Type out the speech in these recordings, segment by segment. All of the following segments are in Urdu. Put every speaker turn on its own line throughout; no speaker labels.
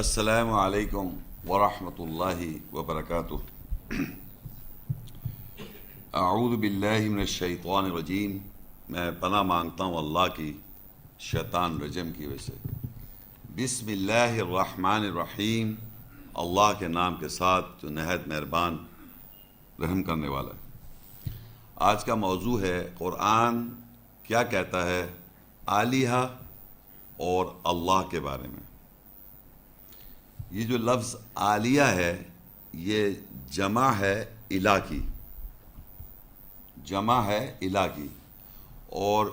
السلام علیکم ورحمۃ اللہ وبرکاتہ۔ اعوذ باللہ من الشیطان الرجیم، میں پناہ مانگتا ہوں اللہ کی شیطان رجم کی وجہ سے۔ بسم اللہ الرحمن الرحیم، اللہ کے نام کے ساتھ جو نہایت مہربان رحم کرنے والا ہے۔ آج کا موضوع ہے قرآن کیا کہتا ہے آلیہ اور اللہ کے بارے میں۔ یہ جو لفظ آلیہ ہے یہ جمع ہے الہ کی، جمع ہے الہ کی، اور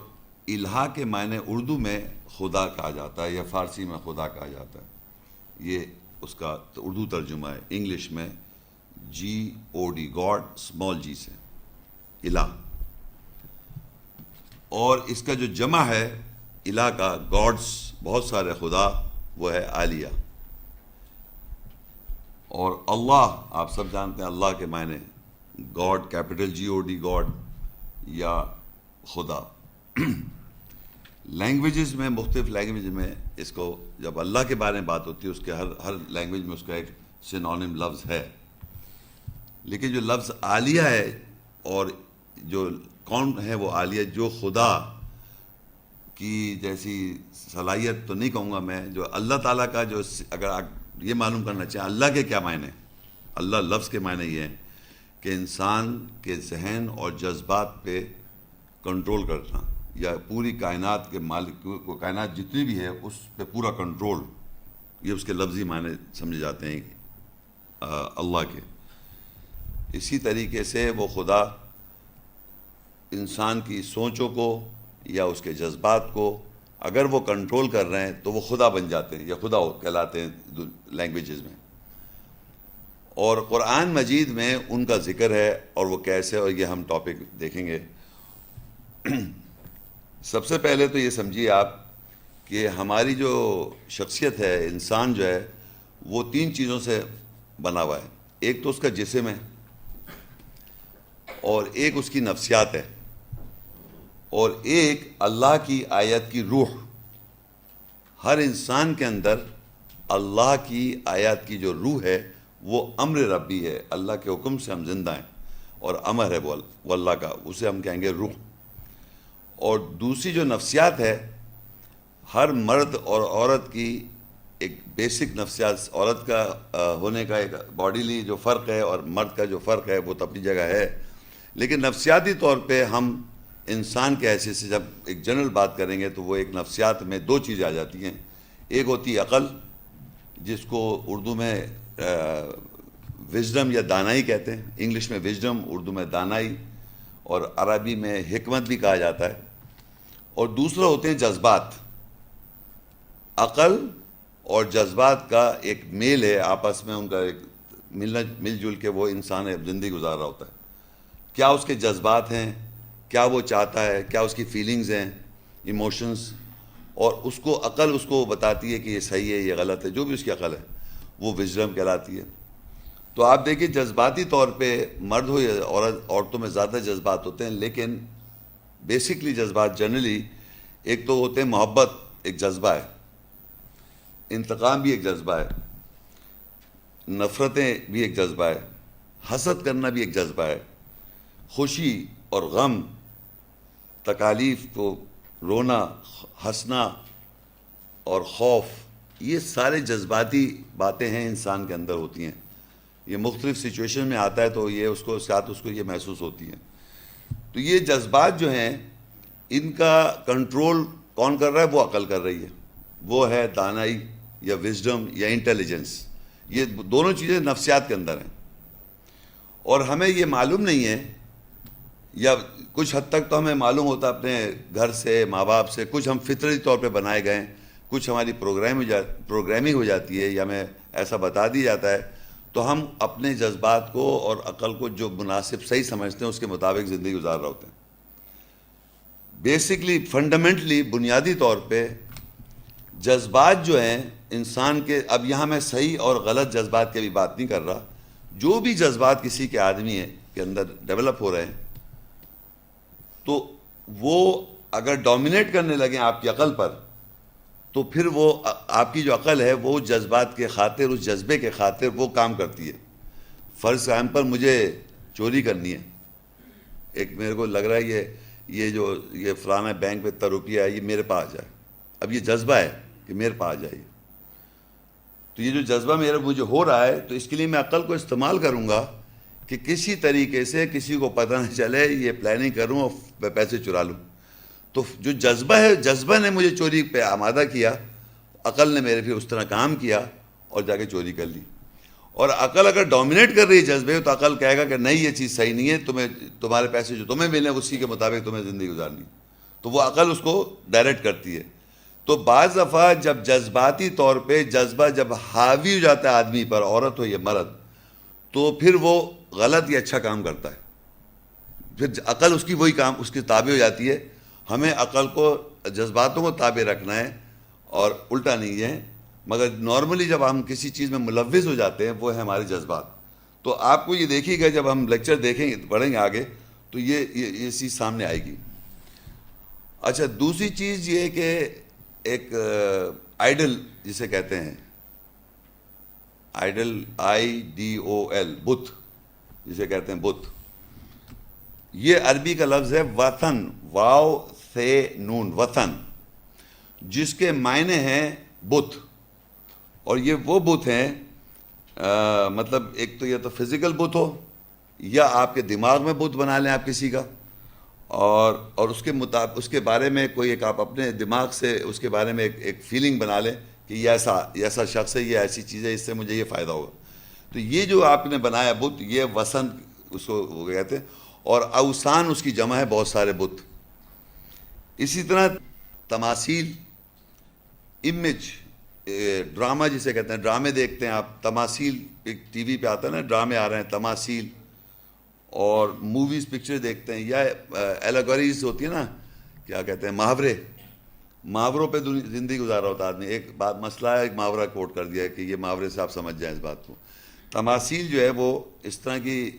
الہ کے معنی اردو میں خدا کہا جاتا ہے یا فارسی میں خدا کہا جاتا ہے۔ یہ اس کا اردو ترجمہ ہے، انگلش میں GOD، گاڈ اسمال جی سے الہ، اور اس کا جو جمع ہے الہ کا، گاڈس بہت سارے خدا، وہ ہے آلیہ۔ اور اللہ آپ سب جانتے ہیں اللہ کے معنی گاڈ، کیپٹل GOD، گاڈ یا خدا۔ لینگویجز میں، مختلف لینگویج میں اس کو جب اللہ کے بارے میں بات ہوتی ہے، اس کے ہر لینگویج میں اس کا ایک سینونیم لفظ ہے، لیکن جو لفظ آلیہ ہے، اور جو کون ہے وہ آلیہ، جو خدا کی جیسی صلاحیت تو نہیں کہوں گا میں، جو اللہ تعالیٰ کا، جو اگر آپ یہ معلوم کرنا چاہیں اللہ کے کیا معنی، اللہ لفظ کے معنی یہ ہیں کہ انسان کے ذہن اور جذبات پہ کنٹرول کرنا، یا پوری کائنات کے مالک کو، کائنات جتنی بھی ہے اس پہ پورا کنٹرول، یہ اس کے لفظی معنی سمجھے جاتے ہیں اللہ کے۔ اسی طریقے سے وہ خدا انسان کی سوچوں کو یا اس کے جذبات کو اگر وہ کنٹرول کر رہے ہیں تو وہ خدا بن جاتے ہیں یا خدا کہلاتے ہیں لینگویجز میں۔ اور قرآن مجید میں ان کا ذکر ہے، اور وہ کیسے، اور یہ ہم ٹاپک دیکھیں گے۔ سب سے پہلے تو یہ سمجھیے آپ کہ ہماری جو شخصیت ہے، انسان جو ہے وہ تین چیزوں سے بنا ہوا ہے۔ ایک تو اس کا جسم ہے، اور ایک اس کی نفسیات ہے، اور ایک اللہ کی آیت کی روح۔ ہر انسان کے اندر اللہ کی آیات کی جو روح ہے وہ امر ربی ہے، اللہ کے حکم سے ہم زندہ ہیں، اور امر ہے وہ اللہ کا، اسے ہم کہیں گے روح۔ اور دوسری جو نفسیات ہے، ہر مرد اور عورت کی ایک بیسک نفسیات، عورت کا ہونے کا ایک باڈیلی جو فرق ہے اور مرد کا جو فرق ہے وہ تو اپنی جگہ ہے، لیکن نفسیاتی طور پہ ہم انسان کے حیثیت سے جب ایک جنرل بات کریں گے تو وہ ایک نفسیات میں دو چیزیں آ جاتی ہیں۔ ایک ہوتی ہے عقل، جس کو اردو میں وژڈم یا دانائی کہتے ہیں، انگلش میں وژڈم، اردو میں دانائی، اور عربی میں حکمت بھی کہا جاتا ہے۔ اور دوسرا ہوتے ہیں جذبات۔ عقل اور جذبات کا ایک میل ہے آپس میں، ان کا ایک مل جل کے وہ انسان زندگی گزار رہا ہوتا ہے۔ کیا اس کے جذبات ہیں، کیا وہ چاہتا ہے، کیا اس کی فیلنگز ہیں، ایموشنز، اور اس کو عقل اس کو بتاتی ہے کہ یہ صحیح ہے، یہ غلط ہے، جو بھی اس کی عقل ہے وہ وژڈم کہلاتی ہے۔ تو آپ دیکھیں جذباتی طور پہ مرد ہو یا عورتوں میں زیادہ جذبات ہوتے ہیں، لیکن بیسکلی جذبات جنرلی ایک تو ہوتے ہیں محبت، ایک جذبہ ہے، انتقام بھی ایک جذبہ ہے، نفرتیں بھی ایک جذبہ ہے، حسد کرنا بھی ایک جذبہ ہے، خوشی اور غم، تکالیف کو رونا، ہنسنا اور خوف، یہ سارے جذباتی باتیں ہیں انسان کے اندر ہوتی ہیں۔ یہ مختلف سچویشن میں آتا ہے تو یہ اس کو ساتھ اس کو یہ محسوس ہوتی ہیں۔ تو یہ جذبات جو ہیں ان کا کنٹرول کون کر رہا ہے؟ وہ عقل کر رہی ہے، وہ ہے دانائی یا وژڈم یا انٹیلیجنس۔ یہ دونوں چیزیں نفسیات کے اندر ہیں، اور ہمیں یہ معلوم نہیں ہے، یا کچھ حد تک تو ہمیں معلوم ہوتا ہے اپنے گھر سے، ماں باپ سے، کچھ ہم فطری طور پہ بنائے گئے ہیں، کچھ ہماری پروگرامنگ ہو جاتی ہے، یا ہمیں ایسا بتا دیا جاتا ہے، تو ہم اپنے جذبات کو اور عقل کو جو مناسب صحیح سمجھتے ہیں اس کے مطابق زندگی گزار رہے ہوتے ہیں۔ بیسکلی فنڈامنٹلی بنیادی طور پہ جذبات جو ہیں انسان کے، اب یہاں میں صحیح اور غلط جذبات کی بھی بات نہیں کر رہا، جو بھی جذبات کسی کے آدمی کے اندر ڈیولپ ہو رہے ہیں، تو وہ اگر ڈومینیٹ کرنے لگیں آپ کی عقل پر تو پھر وہ آپ کی جو عقل ہے وہ جذبات کے خاطر، اس جذبے کے خاطر وہ کام کرتی ہے. فرض پر مجھے چوری کرنی ہے، ایک میرے کو لگ رہا ہے یہ فلانا بینک میں اتنا روپیہ ہے، یہ میرے پاس آ جائے. اب یہ جذبہ ہے کہ میرے پاس آ جائے. تو یہ جو جذبہ مجھے ہو رہا ہے، تو اس کے لیے میں عقل کو استعمال کروں گا کہ کسی طریقے سے کسی کو پتہ نہ چلے یہ پلاننگ کروں اور پیسے چرا لوں. تو جو جذبہ ہے، جذبہ نے مجھے چوری پہ آمادہ کیا، عقل نے میرے پھر اس طرح کام کیا اور جا کے چوری کر لی. اور عقل اگر ڈومینیٹ کر رہی ہے جذبے، تو عقل کہے گا کہ نہیں، یہ چیز صحیح نہیں ہے، تمہارے پیسے جو تمہیں ملیں اسی کے مطابق تمہیں زندگی گزارنی. تو وہ عقل اس کو ڈائریکٹ کرتی ہے. تو بعض دفعہ جب جذباتی طور پہ جذبہ جب حاوی ہو جاتا ہے آدمی پر، عورت ہو یا مرد، تو پھر وہ غلط یا اچھا کام کرتا ہے. پھر عقل اس کی وہی کام اس کی تابع ہو جاتی ہے. ہمیں عقل کو جذباتوں کو تابع رکھنا ہے اور الٹا نہیں ہے. مگر نارملی جب ہم کسی چیز میں ملوث ہو جاتے ہیں، وہ ہے ہمارے جذبات. تو آپ کو یہ دیکھیے گا جب ہم لیکچر دیکھیں گے، پڑھیں گے آگے، تو یہ چیز سامنے آئے گی. اچھا، دوسری چیز یہ کہ ایک آئیڈل جسے کہتے ہیں، آئیڈل IDOL، بت جسے کہتے ہیں بت. یہ عربی کا لفظ ہے وطن، واو سے نون، وطن، جس کے معنی ہیں بت. اور یہ وہ بت ہیں، مطلب ایک تو یہ تو فزیکل بت ہو، یا آپ کے دماغ میں بت بنا لیں آپ کسی کا، اور اس کے مطابق اس کے بارے میں کوئی ایک آپ اپنے دماغ سے اس کے بارے میں ایک فیلنگ بنا لیں کہ یہ ایسا شخص ہے، یہ ایسی چیز ہے، اس سے مجھے یہ فائدہ ہوگا. تو یہ جو آپ نے بنایا بت، یہ وثن اس کو وہ کہتے ہیں. اور اوثان اس کی جمع ہے، بہت سارے بت. اسی طرح تماثیل، امیج، ڈرامہ جسے کہتے ہیں، ڈرامے دیکھتے ہیں آپ، تماثیل ایک ٹی وی پہ آتا ہے نا، ڈرامے آ رہے ہیں، تماثیل. اور موویز، پکچر دیکھتے ہیں، یا ایلیگوریز ہوتی ہے نا، کیا کہتے ہیں، محاوروں پہ زندگی گزار رہا ہوتا ہے آدمی. ایک بات مسئلہ ہے، ایک محاورہ کوٹ کر دیا ہے کہ یہ محاورے سے آپ سمجھ جائیں اس بات کو. تماثیل جو ہے وہ اس طرح کی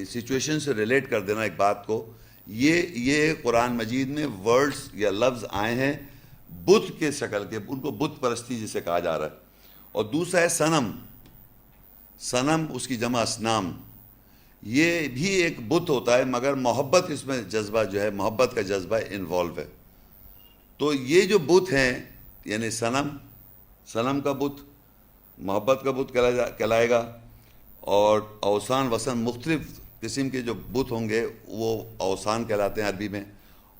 سچویشن سے ریلیٹ کر دینا ایک بات کو. یہ قرآن مجید میں ورڈز یا لفظ آئے ہیں بت کے شکل کے، ان کو بت پرستی جسے کہا جا رہا ہے. اور دوسرا ہے صنم، صنم اس کی جمع اسنام. یہ بھی ایک بت ہوتا ہے، مگر محبت اس میں جذبہ جو ہے، محبت کا جذبہ انوالو ہے. تو یہ جو بت ہیں، یعنی صنم کا بت، محبت کا بت کہلائے گا. اور اوثان، وثن، مختلف قسم کے جو بت ہوں گے وہ اوثان کہلاتے ہیں عربی میں.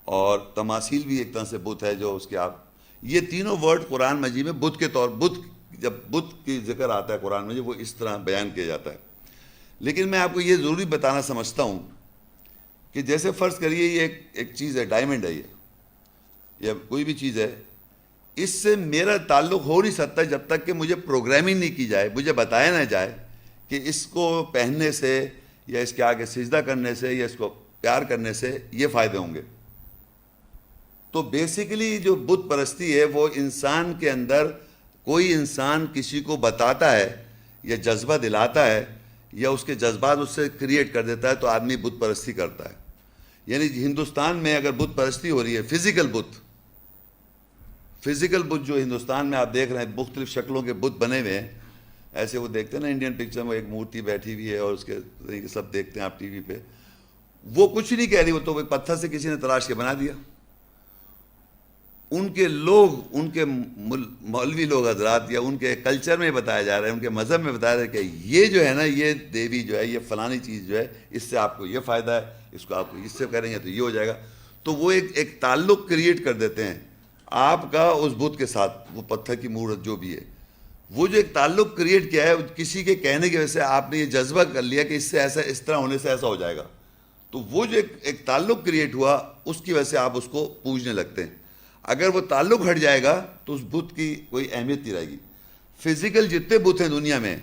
اور تماثیل بھی ایک طرح سے بت ہے جو اس کے آپ، یہ تینوں ورڈ قرآن مجید میں بت کے طور، جب بت کی ذکر آتا ہے قرآن مجید، وہ اس طرح بیان کیا جاتا ہے. لیکن میں آپ کو یہ ضروری بتانا سمجھتا ہوں کہ جیسے فرض کریے یہ ایک چیز ہے، ڈائمنڈ ہے یہ، یا کوئی بھی چیز ہے، اس سے میرا تعلق ہو نہیں سکتا جب تک کہ مجھے پروگرامنگ نہیں کی جائے، مجھے بتایا نہ جائے کہ اس کو پہننے سے، یا اس کے آگے سجدہ کرنے سے، یا اس کو پیار کرنے سے یہ فائدے ہوں گے. تو بیسیکلی جو بت پرستی ہے وہ انسان کے اندر، کوئی انسان کسی کو بتاتا ہے یا جذبہ دلاتا ہے یا اس کے جذبات اس سے کریٹ کر دیتا ہے، تو آدمی بت پرستی کرتا ہے. یعنی ہندوستان میں اگر بت پرستی ہو رہی ہے، فزیکل بت جو ہندوستان میں آپ دیکھ رہے ہیں، مختلف شکلوں کے بت بنے ہوئے ہیں. ایسے وہ دیکھتے ہیں نا انڈین پکچر میں، ایک مورتی بیٹھی ہوئی ہے اور اس کے سب دیکھتے ہیں آپ ٹی وی پہ. وہ کچھ نہیں کہہ رہی، وہ تو ایک پتھر سے کسی نے تراش کے بنا دیا. ان کے لوگ، ان کے مولوی لوگ حضرات، یا ان کے کلچر میں بتایا جا رہا ہے، ان کے مذہب میں بتایا جا رہا ہے کہ یہ جو ہے نا، یہ دیوی جو ہے، یہ فلانی چیز جو ہے، اس سے آپ کو یہ فائدہ ہے، اس کو آپ کو اس سے کریں گے تو یہ ہو جائے گا. تو وہ ایک تعلق کریٹ کر دیتے ہیں آپ کا اس بت کے ساتھ، وہ پتھر کی مورت جو بھی ہے. وہ جو ایک تعلق کریٹ کیا ہے کسی کے کہنے کی وجہ سے، آپ نے یہ جذبہ کر لیا کہ اس سے ایسا، اس طرح ہونے سے ایسا ہو جائے گا. تو وہ جو ایک تعلق کریٹ ہوا، اس کی وجہ سے آپ اس کو پوجنے لگتے ہیں. اگر وہ تعلق ہٹ جائے گا تو اس بت کی کوئی اہمیت نہیں رہے گی. فزیکل جتنے بت ہیں دنیا میں،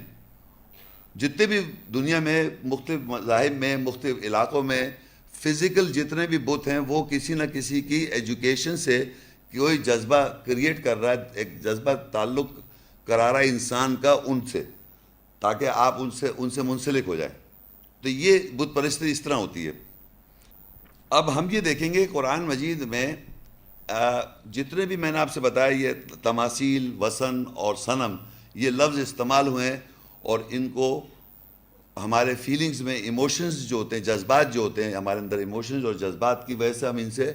جتنے بھی دنیا میں مختلف مذاہب میں، مختلف علاقوں میں، فزیکل جتنے بھی بت ہیں، وہ کسی نہ کسی کی ایجوکیشن سے کوئی جذبہ کریٹ کر رہا ہے، ایک جذبہ تعلق کرا رہا ہے انسان کا ان سے، تاکہ آپ ان سے منسلک ہو جائیں. تو یہ بت پرستی اس طرح ہوتی ہے. اب ہم یہ دیکھیں گے قرآن مجید میں جتنے بھی میں نے آپ سے بتایا یہ تماثیل، وثن اور صنم، یہ لفظ استعمال ہوئے ہیں، اور ان کو ہمارے فیلنگز میں ایموشنز جو ہوتے ہیں، جذبات جو ہوتے ہیں ہمارے اندر، ایموشنز اور جذبات کی وجہ سے ہم ان سے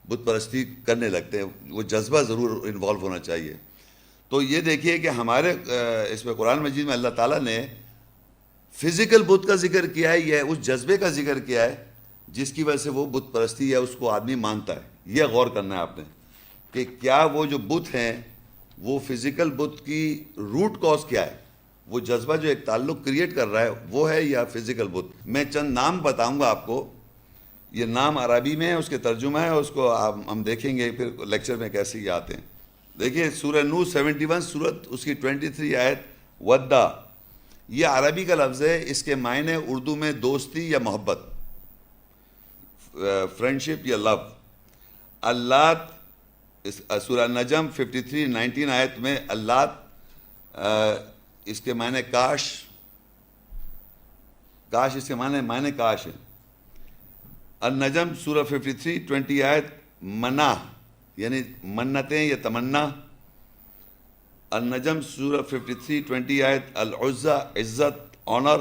بت پرستی کرنے لگتے ہیں. وہ جذبہ ضرور انوالو ہونا چاہیے. تو یہ دیکھیے کہ ہمارے اس میں قرآن مجید میں اللہ تعالیٰ نے فزیکل بت کا ذکر کیا ہے، یا اس جذبے کا ذکر کیا ہے جس کی وجہ سے وہ بت پرستی یا اس کو آدمی مانتا ہے. یہ غور کرنا ہے آپ نے کہ کیا وہ جو بت ہیں وہ فزیکل بت کی روٹ کاز کیا ہے، وہ جذبہ جو ایک تعلق کریٹ کر رہا ہے وہ ہے یا فزیکل بت. میں چند نام بتاؤں گا آپ کو، یہ نام عربی میں ہے، اس کے ترجمہ ہے، اس کو ہم دیکھیں گے پھر لیکچر میں کیسے یہ آتے ہیں. دیکھیے سورہ نور 71 سورت اس کی 23 آیت، ودا، یہ عربی کا لفظ ہے، اس کے معنی اردو میں دوستی یا محبت، فرینڈشپ یا لو. اللات، سورہ نجم 53-19 آیت میں اللات، اس کے معنی کاش، کاش اس کے معنی کاش ہے. النجم سورہ 53-20 آیت، منا یعنی منتیں یا تمنا. النجم سورہ 53-20 آیت، العزہ عزت، آنر.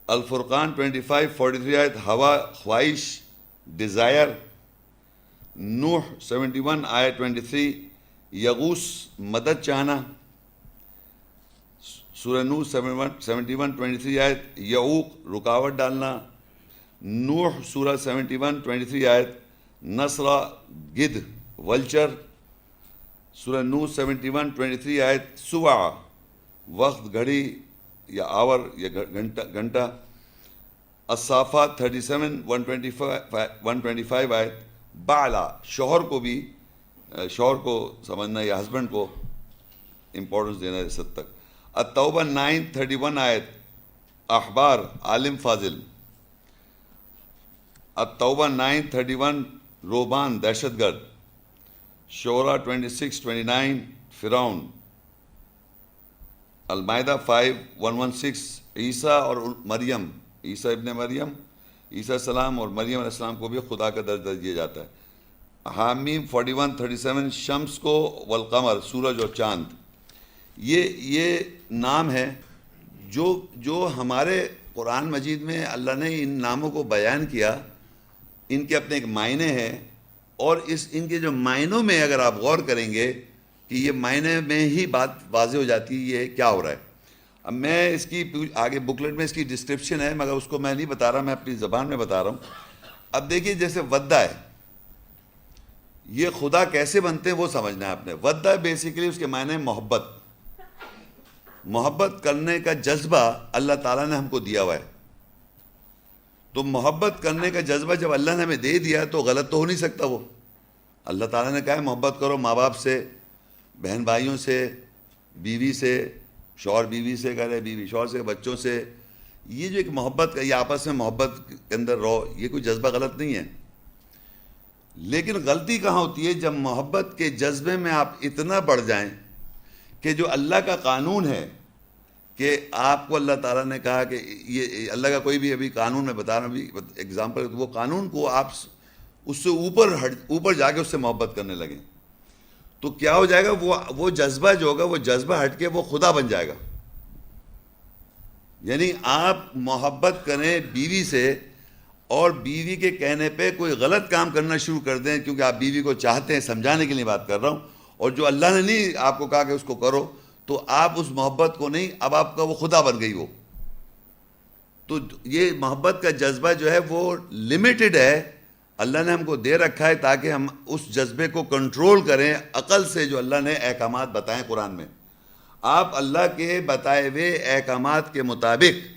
الفرقان 25-43 آیت، ہوا خواہش، ڈیزائر. نوح 71 آیت 23، یغوس مدد چاہنا. سورہ نوح 71-23 آیت، یعوق رکاوٹ ڈالنا. نوح سورہ 71-23 آیت، نصرہ گدھ ولچر. سورہ نوح 71-23 آیت، سوا وقت گھڑی یا آور یا گھنٹہ. الصافات 37-125 آیت، بعلا شوہر کو بھی، شوہر کو سمجھنا یا ہسبینڈ کو امپورٹنس دینا اس حد تک. التوبہ 9-31 آیت، احبار عالم فاضل. التوبہ 9-31 روبان دہشت گرد. شورا 26-29 فرعون. المائدہ 5-116 عیسیٰ اور مریم، عیسیٰ ابن مریم، عیسیٰ السلام اور مریم علیہ السلام کو بھی خدا کا درجہ دیا جاتا ہے. حامیم 41-37 شمس کو والقمر، سورج اور چاند. یہ نام ہے جو ہمارے قرآن مجید میں اللہ نے ان ناموں کو بیان کیا. ان کے اپنے ایک معنی ہیں، اور ان کے جو معنوں میں اگر آپ غور کریں گے کہ یہ معنی میں ہی بات واضح ہو جاتی ہے یہ کیا ہو رہا ہے. اب میں اس کی آگے بکلیٹ میں اس کی ڈسکرپشن ہے، مگر اس کو میں نہیں بتا رہا، میں اپنی زبان میں بتا رہا ہوں. اب دیکھیے جیسے ودا ہے، یہ خدا کیسے بنتے ہیں وہ سمجھنا ہے آپ نے. ودا بیسیکلی اس کے معنی محبت، محبت کرنے کا جذبہ اللہ تعالیٰ نے ہم کو دیا ہوا ہے. تو محبت کرنے کا جذبہ جب اللہ نے ہمیں دے دیا تو غلط تو ہو نہیں سکتا. وہ اللہ تعالیٰ نے کہا ہے محبت کرو ماں باپ سے، بہن بھائیوں سے، بیوی سے، شوہر بیوی سے کرے، بیوی شوہر سے، بچوں سے. یہ جو ایک محبت کا، یہ آپس میں محبت کے اندر رہو، یہ کوئی جذبہ غلط نہیں ہے. لیکن غلطی کہاں ہوتی ہے؟ جب محبت کے جذبے میں آپ اتنا بڑھ جائیں کہ جو اللہ کا قانون ہے کہ آپ کو اللہ تعالیٰ نے کہا کہ یہ اللہ کا کوئی بھی ابھی قانون میں بتا رہا ہوں، ابھی ایگزامپل، وہ قانون کو آپ اس سے اوپر جا کے اس سے محبت کرنے لگیں تو کیا ہو جائے گا؟ وہ جذبہ جو ہوگا، وہ جذبہ ہٹ کے وہ خدا بن جائے گا. یعنی آپ محبت کریں بیوی سے اور بیوی کے کہنے پہ کوئی غلط کام کرنا شروع کر دیں کیونکہ آپ بیوی کو چاہتے ہیں، سمجھانے کے لیے بات کر رہا ہوں، اور جو اللہ نے نہیں آپ کو کہا کہ اس کو کرو، تو آپ اس محبت کو نہیں، اب آپ کا وہ خدا بن گئی وہ. تو یہ محبت کا جذبہ جو ہے وہ لمیٹڈ ہے، اللہ نے ہم کو دے رکھا ہے تاکہ ہم اس جذبے کو کنٹرول کریں عقل سے، جو اللہ نے احکامات بتائیں قرآن میں. آپ اللہ کے بتائے ہوئے احکامات کے مطابق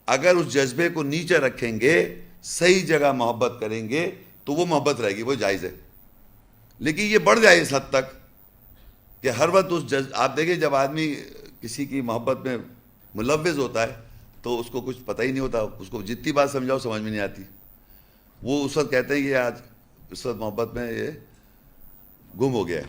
اگر اس جذبے کو نیچے رکھیں گے، صحیح جگہ محبت کریں گے تو وہ محبت رہے گی، وہ جائز ہے. لیکن یہ بڑھ جائے اس حد تک کہ ہر وقت آپ دیکھیں جب آدمی کسی کی محبت میں ملوث ہوتا ہے تو اس کو کچھ پتہ ہی نہیں ہوتا، اس کو جتنی بات سمجھاؤ سمجھ میں نہیں آتی. وہ اس وقت کہتے ہیں کہ آج اس وقت محبت میں یہ گم ہو گیا ہے.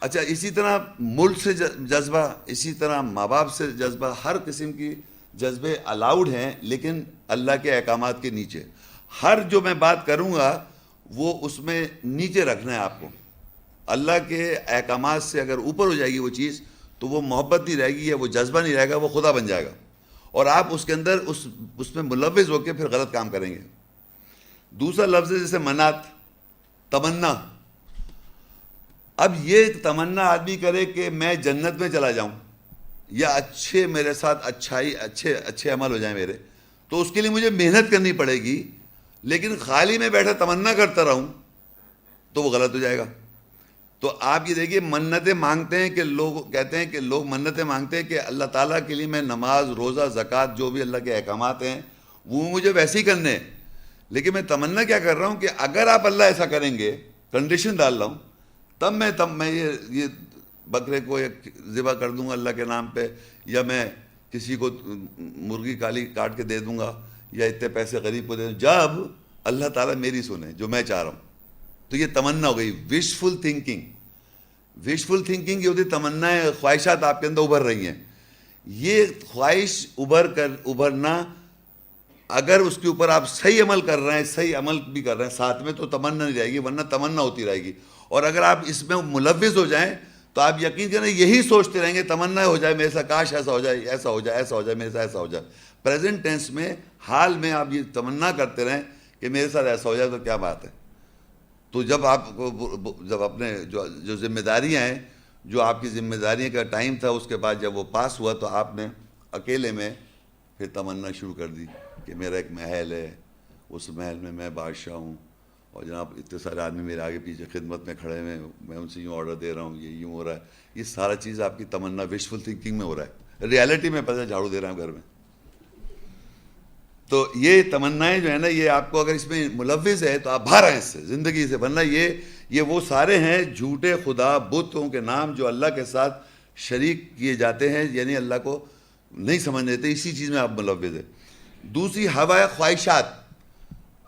اچھا، اسی طرح ملک سے جذبہ، اسی طرح ماں باپ سے جذبہ، ہر قسم کی جذبے الاؤڈ ہیں لیکن اللہ کے احکامات کے نیچے. ہر جو میں بات کروں گا وہ اس میں نیچے رکھنا ہے آپ کو. اللہ کے احکامات سے اگر اوپر ہو جائے گی وہ چیز تو وہ محبت نہیں رہے گی یا وہ جذبہ نہیں رہے گا, وہ خدا بن جائے گا, اور آپ اس کے اندر اس میں ملوث ہو کے پھر غلط کام کریں گے. دوسرا لفظ ہے جیسے منات, تمنا. اب یہ تمنا آدمی کرے کہ میں جنت میں چلا جاؤں یا اچھے میرے ساتھ اچھے عمل ہو جائیں میرے, تو اس کے لیے مجھے محنت کرنی پڑے گی, لیکن خالی میں بیٹھا تمنا کرتا رہوں تو وہ غلط ہو جائے گا. تو آپ یہ دیکھیے منتیں مانگتے ہیں کہ لوگ کہتے ہیں کہ لوگ منتیں مانگتے ہیں کہ اللہ تعالیٰ کے لیے میں نماز, روزہ, زکوٰۃ, جو بھی اللہ کے احکامات ہیں وہ مجھے ویسے ہی کرنے ہیں, لیکن میں تمنا کیا کر رہا ہوں کہ اگر آپ اللہ ایسا کریں گے, کنڈیشن ڈال رہا ہوں, تب میں یہ بکرے کو ذبح کر دوں گا اللہ کے نام پہ, یا میں کسی کو مرغی کالی کاٹ کے دے دوں گا, یا اتنے پیسے غریب کو دے دوں, جب اللہ تعالیٰ میری سنے جو میں چاہ رہا ہوں. تو یہ تمنا ہو گئی وشفل تھنکنگ. وشفل تھنکنگ یہ ہوتی تمنا ہے, خواہشات آپ کے اندر ابھر رہی ہیں. یہ خواہش ابھرنا اگر اس کے اوپر آپ صحیح عمل کر رہے ہیں, صحیح عمل بھی کر رہے ہیں ساتھ میں, تو تمنا نہیں رہے گی, ورنہ تمنا ہوتی رہے گی. اور اگر آپ اس میں ملوث ہو جائیں تو آپ یقین کریں یہی سوچتے رہیں گے, تمنا ہو جائے میرے ساتھ, کاش ایسا ہو جائے, ایسا ہو جائے, ایسا ہو جائے, میرے ساتھ ایسا ہو جائے. پریزنٹ ٹینس میں, حال میں آپ یہ تمنا کرتے رہیں کہ میرے ساتھ ایسا ہو جائے تو کیا بات ہے. تو جب اپنے جو ذمہ داریاں ہیں, جو آپ کی ذمہ داریوں کا ٹائم تھا, اس کے بعد جب وہ پاس ہوا تو آپ نے اکیلے میں پھر تمنا شروع کر دی کہ میرا ایک محل ہے, اس محل میں میں بادشاہ ہوں, اور جناب اتنے سارے آدمی میرے آگے پیچھے خدمت میں کھڑے ہوئے, میں ان سے یوں آرڈر دے رہا ہوں, یہ یوں ہو رہا ہے. یہ سارا چیز آپ کی تمنا وشفل تھنکنگ میں ہو رہا ہے. ریالٹی میں پتہ جھاڑو دے رہا ہوں گھر میں. تو یہ تمنائیں جو ہے نا, یہ آپ کو اگر اس میں ملوث ہے تو آپ باہر آئیں اس سے, زندگی سے. ورنہ یہ وہ سارے ہیں جھوٹے خدا, بتوں کے نام جو اللہ کے ساتھ شریک کیے جاتے ہیں, یعنی اللہ کو نہیں سمجھ دیتے, اسی چیز میں آپ ملوث ہیں. دوسری ہوا خواہشات.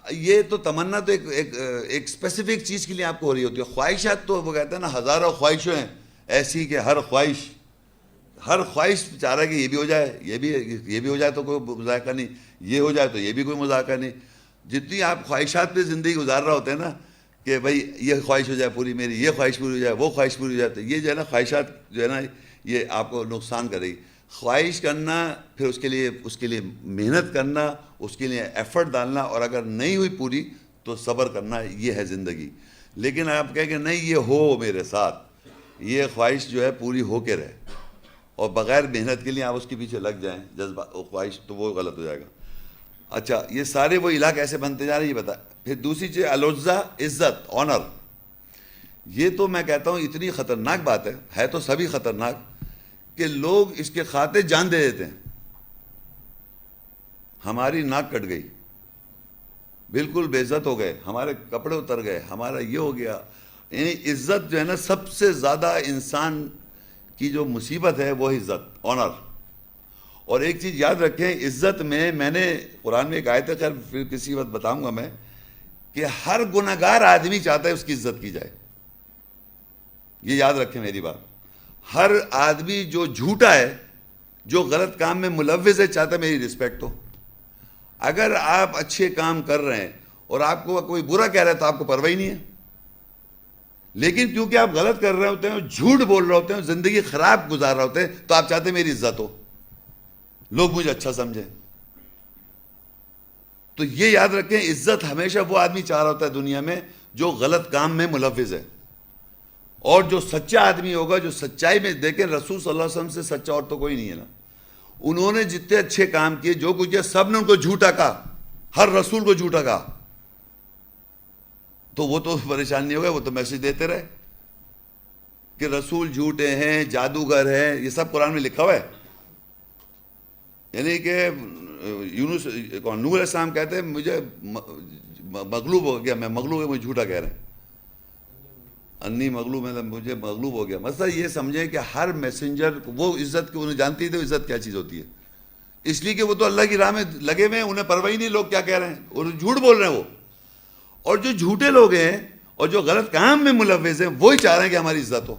یہ تو تمنا تو ایک اسپیسیفک چیز کے لیے آپ کو ہو رہی ہوتی ہے. خواہشات تو وہ کہتے ہیں نا ہزاروں خواہشیں ہیں ایسی کہ ہر خواہش چاہ رہا ہے کہ یہ بھی ہو جائے, یہ بھی ہو جائے تو کوئی مذائقہ نہیں, یہ ہو جائے تو یہ بھی کوئی مذائقہ نہیں. جتنی آپ خواہشات پہ زندگی گزار رہا ہوتے ہیں نا کہ بھائی یہ خواہش ہو جائے پوری میری, یہ خواہش پوری ہو جائے, وہ خواہش پوری ہو جائے, تو یہ جو ہے نا خواہشات جو ہے نا یہ آپ کو نقصان کرے گی. خواہش کرنا, پھر اس کے لیے محنت کرنا, اس کے لیے ایفرٹ ڈالنا, اور اگر نہیں ہوئی پوری تو صبر کرنا, یہ ہے زندگی. لیکن آپ کہیں کہ نہیں یہ ہو میرے ساتھ, یہ خواہش جو ہے پوری ہو کے رہے, اور بغیر محنت کے لیے آپ اس کے پیچھے لگ جائیں جذبہ خواہش, تو وہ غلط ہو جائے گا. اچھا, یہ سارے وہ الہ کیسے بنتے جا رہے ہیں یہ بتا. پھر دوسری چیز العزہ, عزت, آنر. یہ تو میں کہتا ہوں اتنی خطرناک بات ہے تو سبھی خطرناک, کہ لوگ اس کے خاطر جان دے دیتے ہیں. ہماری ناک کٹ گئی, بالکل بے عزت ہو گئے, ہمارے کپڑے اتر گئے, ہمارا یہ ہو گیا. یعنی عزت جو ہے نا سب سے زیادہ انسان کی جو مصیبت ہے وہ عزت, آنر. اور ایک چیز یاد رکھیں, عزت میں نے قرآن میں ایک آیت ہے, خیر پھر کسی وقت بتاؤں گا میں, کہ ہر گناہگار آدمی چاہتا ہے اس کی عزت کی جائے. یہ یاد رکھیں میری بات. ہر آدمی جو جھوٹا ہے, جو غلط کام میں ملوث ہے, چاہتا ہے میری رسپیکٹ ہو. اگر آپ اچھے کام کر رہے ہیں اور آپ کو کوئی برا کہہ رہا ہے تو آپ کو پرواہ ہی نہیں ہے, لیکن کیونکہ آپ غلط کر رہے ہوتے ہیں, جھوٹ بول رہے ہوتے ہیں, زندگی خراب گزار رہے ہوتے ہیں, تو آپ چاہتے ہیں میری عزت ہو, لوگ مجھے اچھا سمجھیں. تو یہ یاد رکھیں, عزت ہمیشہ وہ آدمی چاہ رہا ہوتا ہے دنیا میں جو غلط کام میں ملوث ہے. اور جو سچا آدمی ہوگا, جو سچائی میں, دیکھیں رسول صلی اللہ علیہ وسلم سے سچا اور تو کوئی نہیں ہے نا. انہوں نے جتنے اچھے کام کیے, جو کچھ کیا, سب نے ان کو جھوٹا کہا, ہر رسول کو جھوٹا کہا. تو وہ تو پریشان نہیں ہو گئے, وہ تو میسج دیتے رہے کہ رسول جھوٹے ہیں, جادوگر ہیں, یہ سب قرآن میں لکھا ہوا ہے. یعنی کہ یونس نوح علیہ السلام کہتے ہیں مجھے مغلوب ہو گیا, میں مغلوب ہے, مجھے جھوٹا کہہ رہے ہیں, انی مغلوب ہے, مجھے مغلوب ہو گیا. مسئلہ یہ سمجھیں کہ ہر میسنجر وہ عزت کو انہیں جانتی تھی, عزت کیا چیز ہوتی ہے, اس لیے کہ وہ تو اللہ کی راہ میں لگے ہوئے ہیں, انہیں پرواہ نہیں لوگ کیا کہہ رہے ہیں, اور جھوٹ بول رہے ہیں وہ. اور جو جھوٹے لوگ ہیں اور جو غلط کام میں ملوث ہیں, وہی چاہ رہے ہیں کہ ہماری عزت ہو.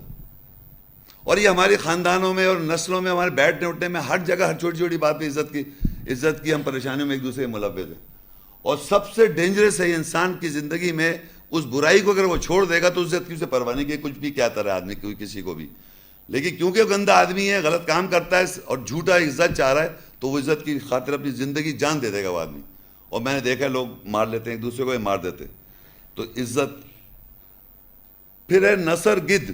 اور یہ ہمارے خاندانوں میں اور نسلوں میں, ہمارے بیٹھنے اٹھنے میں, ہر جگہ ہر چھوٹی چھوٹی بات پہ عزت کی ہم پریشانیوں میں ایک دوسرے کے ملوث ہیں. اور سب سے ڈینجرس ہے انسان کی زندگی میں اس برائی کو اگر وہ چھوڑ دے گا تو عزت کی اسے پرواہ نہیں کہ کچھ بھی کیا طرح آدمی کوئی کسی کو بھی. لیکن کیونکہ وہ گندا آدمی ہے, غلط کام کرتا ہے اور جھوٹا عزت چاہ رہا ہے, تو وہ عزت کی خاطر اپنی زندگی جان دے دے گا وہ آدمی. اور میں نے دیکھا لوگ مار لیتے ہیں ایک دوسرے کو, مار دیتے. تو عزت. پھر ہے نثر گدھ.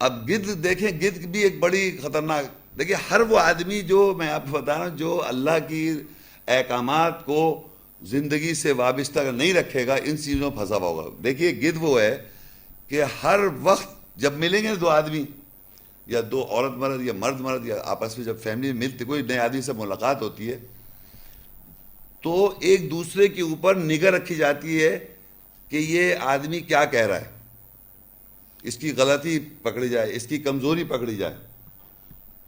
اب گدھ دیکھیں, گدھ بھی ایک بڑی خطرناک. دیکھیں ہر وہ آدمی جو میں آپ کو بتا رہا ہوں جو اللہ کی احکامات کو زندگی سے وابستہ نہیں رکھے گا, ان چیزوں میں پھنسا ہوا ہوگا. دیکھیے گدھ وہ ہے کہ ہر وقت جب ملیں گے دو آدمی یا دو عورت مرد یا مرد مرد یا آپس میں جب فیملی میں ملتے کوئی نئے آدمی سے ملاقات ہوتی ہے تو ایک دوسرے کے اوپر نگاہ رکھی جاتی ہے کہ یہ آدمی کیا کہہ رہا ہے, اس کی غلطی پکڑی جائے, اس کی کمزوری پکڑی جائے.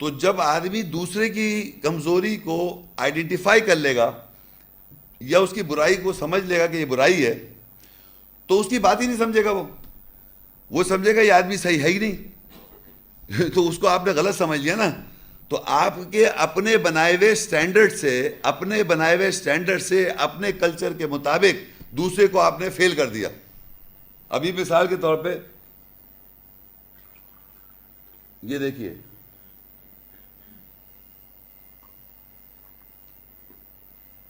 تو جب آدمی دوسرے کی کمزوری کو آئیڈینٹیفائی کر لے گا یا اس کی برائی کو سمجھ لے گا کہ یہ برائی ہے, تو اس کی بات ہی نہیں سمجھے گا. وہ سمجھے گا یہ آدمی صحیح ہے ہی نہیں, تو اس کو آپ نے غلط سمجھ لیا نا. تو آپ کے اپنے بنائے ہوئے سٹینڈرڈ سے اپنے کلچر کے مطابق دوسرے کو آپ نے فیل کر دیا. ابھی مثال کے طور پہ یہ دیکھیے,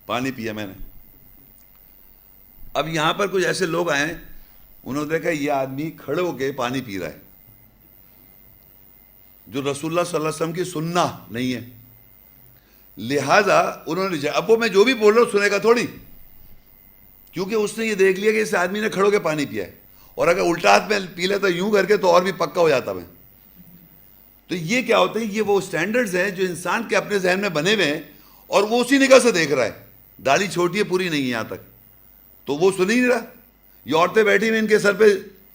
پانی پیا میں نے. اب یہاں پر کچھ ایسے لوگ آئے, انہوں نے دیکھا یہ آدمی کھڑے ہو کے پانی پی رہا ہے, جو رسول اللہ صلی اللہ علیہ وسلم کی سنت نہیں ہے. لہذا انہوں نے اب وہ میں جو بھی بول رہا ہوں سنے گا تھوڑی, کیونکہ اس نے یہ دیکھ لیا کہ اس آدمی نے کھڑے ہو کے پانی پیا ہے, اور اگر الٹا ہاتھ میں پی لیتا یوں کر کے تو اور بھی پکا ہو جاتا میں. تو یہ کیا ہوتا ہے, یہ وہ سٹینڈرڈز ہیں جو انسان کے اپنے ذہن میں بنے ہوئے ہیں اور وہ اسی نگاہ سے دیکھ رہا ہے. داڑھی چھوٹی ہے, پوری نہیں ہے یہاں تک, تو وہ سن ہی نہیں رہا. یہ عورتیں بیٹھی ہوئی ان کے سر پہ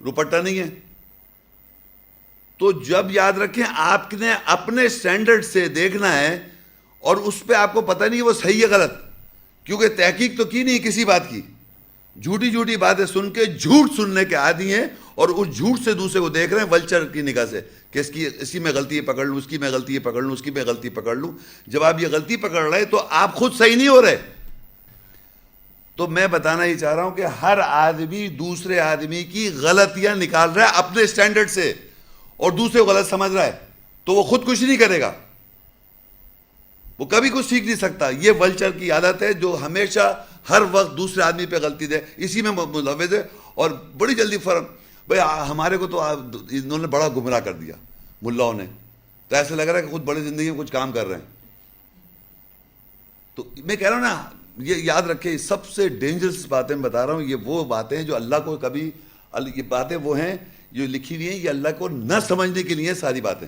دوپٹہ نہیں ہے. تو جب یاد رکھیں آپ نے اپنے سٹینڈرڈ سے دیکھنا ہے اور اس پہ آپ کو پتہ نہیں وہ صحیح ہے غلط, کیونکہ تحقیق تو کی نہیں کسی بات کی. جھوٹی جھوٹی باتیں سن کے جھوٹ سننے کے عادی ہیں اور اس جھوٹ سے دوسرے کو دیکھ رہے ہیں ولچر کی نگاہ سے کہ اسی میں غلطی پکڑ لوں, اس کی میں غلطی پکڑ لوں, اس کی میں غلطی پکڑ لوں. جب آپ یہ غلطی پکڑ رہے ہیں تو آپ خود صحیح نہیں ہو رہے. تو میں بتانا ہی چاہ رہا ہوں کہ ہر آدمی دوسرے آدمی کی غلطیاں نکال رہا ہے اپنے سٹینڈرڈ سے اور دوسرے کو غلط سمجھ رہا ہے, تو وہ خود کچھ نہیں کرے گا, وہ کبھی کچھ سیکھ نہیں سکتا. یہ ولچر کی عادت ہے جو ہمیشہ ہر وقت دوسرے آدمی پہ غلطی دے, اسی میں ملوث ہے اور بڑی جلدی بھائی ہمارے کو تو انہوں نے بڑا گمراہ کر دیا ملاؤں نے, تو ایسا لگ رہا ہے کہ خود بڑی زندگی میں کچھ کام کر رہے ہیں. تو میں کہہ رہا ہوں نا, یہ یاد رکھیں سب سے ڈینجرس باتیں میں بتا رہا ہوں, یہ وہ باتیں جو اللہ کو کبھی, یہ باتیں وہ ہیں جو لکھی ہوئی ہیں, یہ اللہ کو نہ سمجھنے کے لیے ساری باتیں.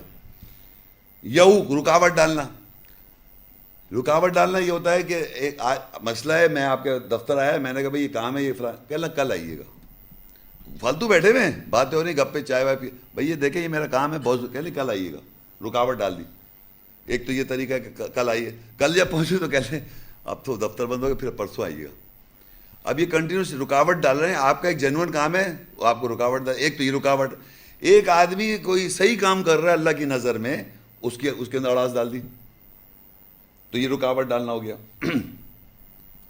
رکاوٹ ڈالنا یہ ہوتا ہے کہ ایک مسئلہ ہے, میں آپ کے دفتر آیا, میں نے کہا بھائی یہ کام ہے, یہ کہنا کل آئیے گا. فالتو بیٹھے ہوئے ہیں, باتیں ہو رہی, گپے چائے وائے پی, بھائی یہ دیکھیں یہ میرا کام ہے بہت, کہہ لیں کل آئیے گا. رکاوٹ ڈال دی. ایک تو یہ طریقہ ہے کہ کل آئیے, کل جب پہنچے تو کہہ لیں اب تو دفتر بند ہو گیا, پھر پرسوں آئیے گا. اب یہ کنٹینیوس رکاوٹ ڈال رہے ہیں. آپ کا ایک جینوئن کام ہے, آپ کو رکاوٹ ڈال. ایک تو یہ رکاوٹ, ایک آدمی کوئی صحیح کام کر رہا ہے اللہ کی نظر میں, اس کے اندر اڑاس ڈال دی, تو یہ رکاوٹ ڈالنا ہو گیا.